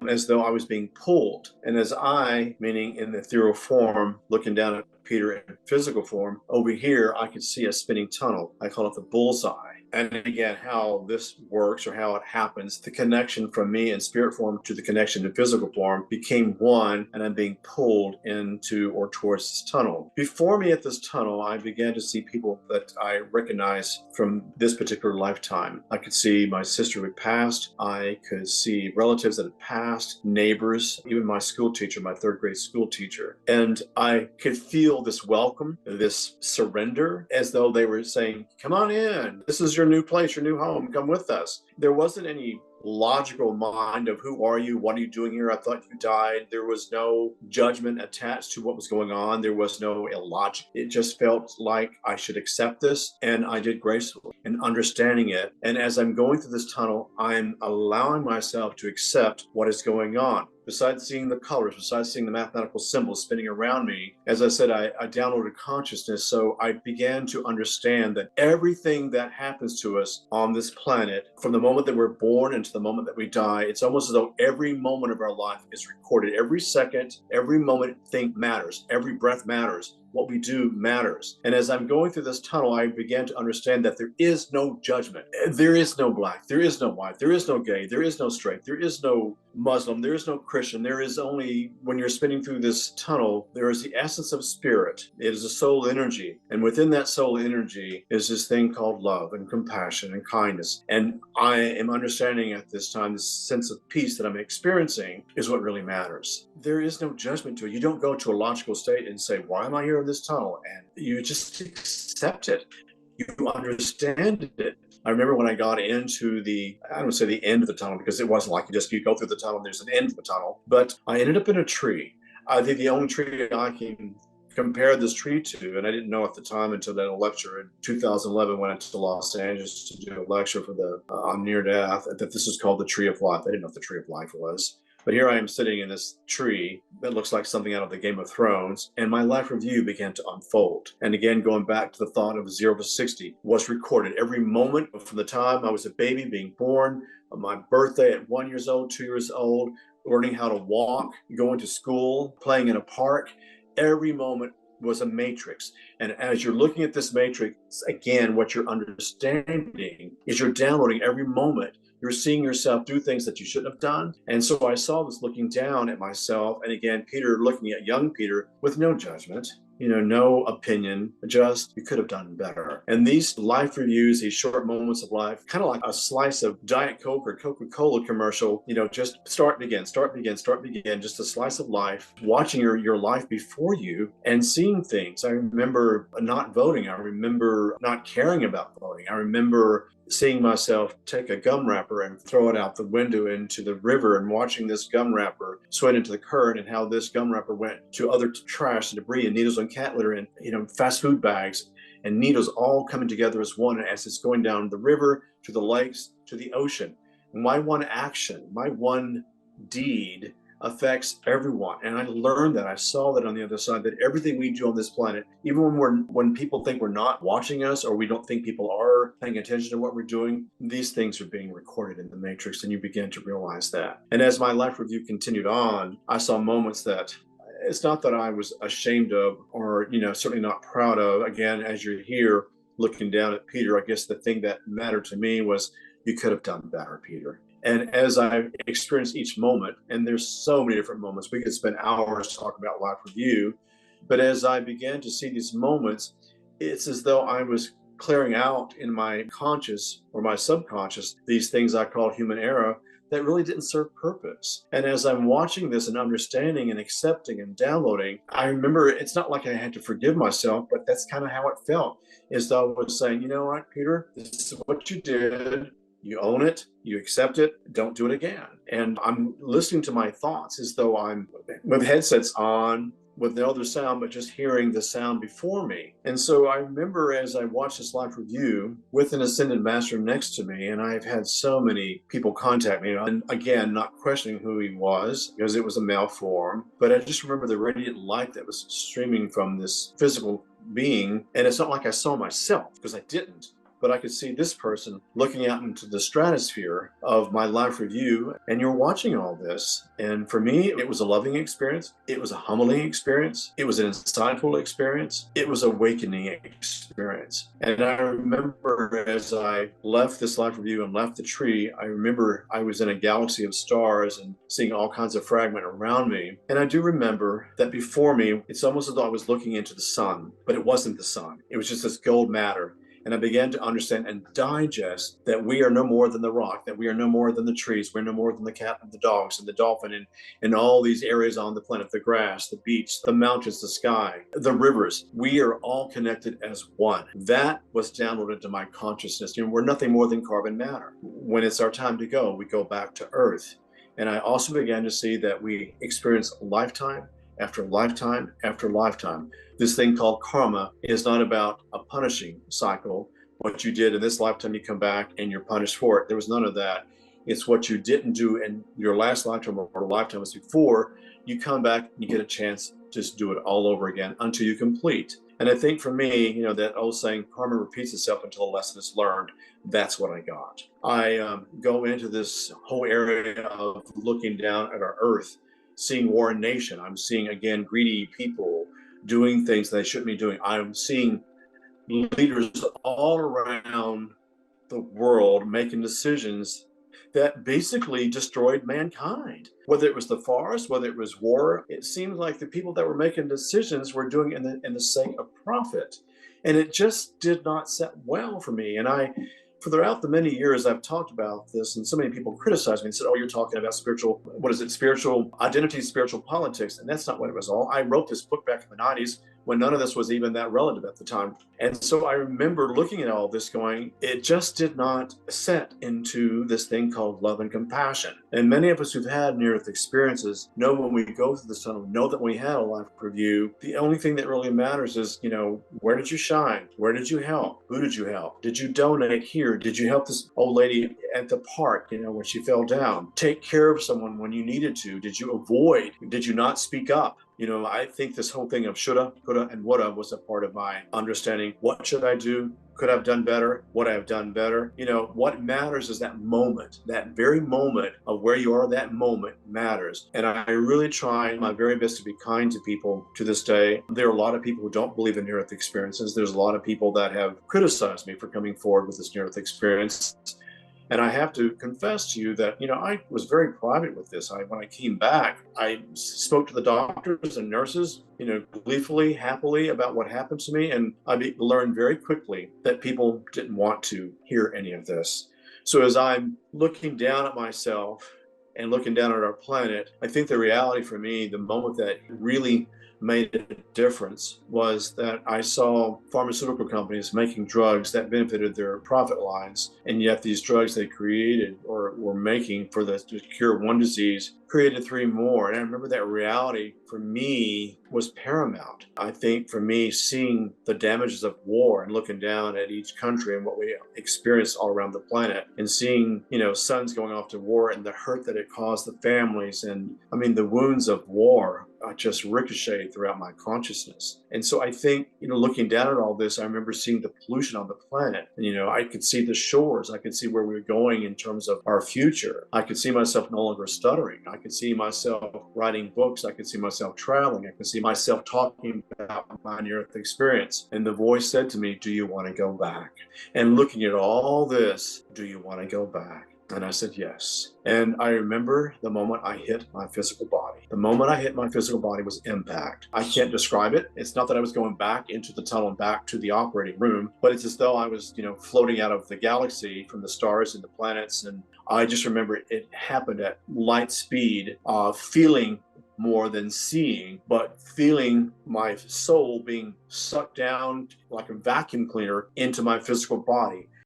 as though I was being pulled. And as I, meaning in the ethereal form, looking down at Peter in physical form, over here, I could see a spinning tunnel. I call it the bullseye. And again, how this works or how it happens, the connection from me in spirit form to the connection to physical form became one, and I'm being pulled into or towards this tunnel. Before me at this tunnel, I began to see people that I recognize from this particular lifetime. I could see my sister who had passed. I could see relatives that had passed, neighbors, even my school teacher, my third grade school teacher. And I could feel this welcome, this surrender, as though they were saying, come on in. This is your new place, your new home. Come with us. There wasn't any logical mind of who are you? What are you doing here? I thought you died. There was no judgment attached to what was going on. There was no illogic. It just felt like I should accept this, and I did gracefully in understanding it. And as I'm going through this tunnel, I'm allowing myself to accept what is going on. Besides seeing the colors, besides seeing the mathematical symbols spinning around me, as I said, I downloaded consciousness. So I began to understand that everything that happens to us on this planet, from the moment that we're born into the moment that we die, it's almost as though every moment of our life is recorded. Every second, every moment, thing matters. Every breath matters. What we do matters. And as I'm going through this tunnel, I began to understand that there is no judgment. There is no black. There is no white. There is no gay. There is no straight. There is no Muslim. There is no Christian. There is only, when you're spinning through this tunnel, there is the essence of spirit. It is a soul energy. And within that soul energy is this thing called love and compassion and kindness. And I am understanding at this time, this sense of peace that I'm experiencing is what really matters. There is no judgment to it. You don't go to a logical state and say, why am I here in this tunnel? And you just accept it. You understand it. I remember when I got into I don't say the end of the tunnel, because it wasn't like you go through the tunnel and there's an end to the tunnel, but I ended up in a tree. I think the only tree I can compare this tree to, and I didn't know at the time until that lecture in 2011 when I went to Los Angeles to do a lecture for on near death, that this is called the tree of life. I didn't know what the tree of life was. But here I am sitting in this tree that looks like something out of the Game of Thrones, and my life review began to unfold. And again, going back to the thought of 0 to 60 was recorded. Every moment from the time I was a baby being born, my birthday at 1 year old, 2 years old, learning how to walk, going to school, playing in a park, every moment was a matrix. And as you're looking at this matrix, again, what you're understanding is you're downloading every moment. You're seeing yourself do things that you shouldn't have done. And so I saw this looking down at myself. And again, Peter looking at young Peter with no judgment, no opinion, just you could have done better. And these life reviews, these short moments of life, kind of like a slice of Diet Coke or Coca-Cola commercial, just start, begin, just a slice of life, watching your life before you and seeing things. I remember not voting. I remember not caring about voting. I remember seeing myself take a gum wrapper and throw it out the window into the river, and watching this gum wrapper sweat into the current, and how this gum wrapper went to other trash and debris and needles and cat litter and fast food bags and needles all coming together as one as it's going down the river to the lakes to the ocean. My one action, my one deed affects everyone. And I learned that, I saw that on the other side, that everything we do on this planet, even when people think we're not watching us, or we don't think people are paying attention to what we're doing, these things are being recorded in the matrix, and you begin to realize that. And as my life review continued on, I saw moments that it's not that I was ashamed of, or certainly not proud of. Again, as you're here looking down at Peter, I guess the thing that mattered to me was, you could have done better, Peter. And as I experienced each moment, and there's so many different moments, we could spend hours talking about life review, but as I began to see these moments, it's as though I was clearing out in my conscious or my subconscious these things I call human error that really didn't serve purpose. And as I'm watching this and understanding and accepting and downloading, I remember it's not like I had to forgive myself, but that's kind of how it felt, as though I was saying, you know what, Peter, this is what you did. You own it, you accept it, don't do it again. And I'm listening to my thoughts as though I'm with headsets on, with no other sound, but just hearing the sound before me. And so I remember as I watched this live review with an ascended master next to me, and I've had so many people contact me, and again, not questioning who he was, because it was a male form, but I just remember the radiant light that was streaming from this physical being. And it's not like I saw myself, because I didn't. but I could see this person looking out into the stratosphere of my life review, and you're watching all this. And for me, it was a loving experience. It was a humbling experience. It was an insightful experience. It was an awakening experience. And I remember as I left this life review and left the tree, I remember I was in a galaxy of stars and seeing all kinds of fragment around me. And I do remember that before me, it's almost as though I was looking into the sun, but it wasn't the sun. It was just this gold matter. And I began to understand and digest that we are no more than the rock, that we are no more than the trees, we're no more than the cat and the dogs and the dolphin and all these areas on the planet, the grass, the beach, the mountains, the sky, the rivers. We are all connected as one. That was downloaded to my consciousness. We're nothing more than carbon matter. When it's our time to go, we go back to Earth. And I also began to see that we experience lifetime after lifetime after lifetime. This thing called karma is not about a punishing cycle. What you did in this lifetime, you come back and you're punished for it. There was none of that. It's what you didn't do in your last lifetime or lifetimes before. You come back and you get a chance to just do it all over again until you complete. And I think for me, that old saying, karma repeats itself until a lesson is learned. That's what I got. I go into this whole area of looking down at our earth, seeing war and nation. I'm seeing, again, greedy people doing things they shouldn't be doing. I'm seeing leaders all around the world making decisions that basically destroyed mankind. Whether it was the forest, whether it was war, it seemed like the people that were making decisions were doing it in the sake of profit. And it just did not set well for me. And throughout the many years I've talked about this, and so many people criticized me and said, oh, you're talking about spiritual identity, spiritual politics. And that's not what it was all. I wrote this book back in the 90s when none of this was even that relative at the time. And so I remember looking at all this going, it just did not set into this thing called love and compassion. And many of us who've had near-death experiences know when we go through this tunnel, know that when we had a life review, the only thing that really matters is, where did you shine? Where did you help? Who did you help? Did you donate here? Did you help this old lady at the park, when she fell down? Take care of someone when you needed to. Did you avoid? Did you not speak up? I think this whole thing of shoulda, coulda, and woulda was a part of my understanding. What should I do? Could I have done better? Would I have done better? What matters is that moment, that very moment of where you are, that moment matters. And I really try my very best to be kind to people to this day. There are a lot of people who don't believe in near-death experiences. There's a lot of people that have criticized me for coming forward with this near-death experience. And I have to confess to you that, I was very private with this. When I came back, I spoke to the doctors and nurses, gleefully, happily about what happened to me. And I learned very quickly that people didn't want to hear any of this. So as I'm looking down at myself and looking down at our planet, I think the reality for me, the moment that really made a difference was that I saw pharmaceutical companies making drugs that benefited their profit lines, and yet these drugs they created or were making to cure one disease created three more. And I remember that reality for me was paramount. I think for me, seeing the damages of war and looking down at each country and what we experience all around the planet, and seeing, sons going off to war and the hurt that it caused the families, and the wounds of war just ricocheted throughout my consciousness. And so I think, looking down at all this, I remember seeing the pollution on the planet. And, I could see the shores. I could see where we were going in terms of our future. I could see myself no longer stuttering. I could see myself writing books. I could see myself traveling. I could see myself talking about my near-death experience. And the voice said to me, do you want to go back? And looking at all this, do you want to go back? And I said, yes. And I remember the moment I hit my physical body. The moment I hit my physical body was impact. I can't describe it. It's not that I was going back into the tunnel and back to the operating room, but it's as though I was, floating out of the galaxy from the stars and the planets. And I just remember it happened at light speed, feeling more than seeing, but feeling my soul being sucked down like a vacuum cleaner into my physical body.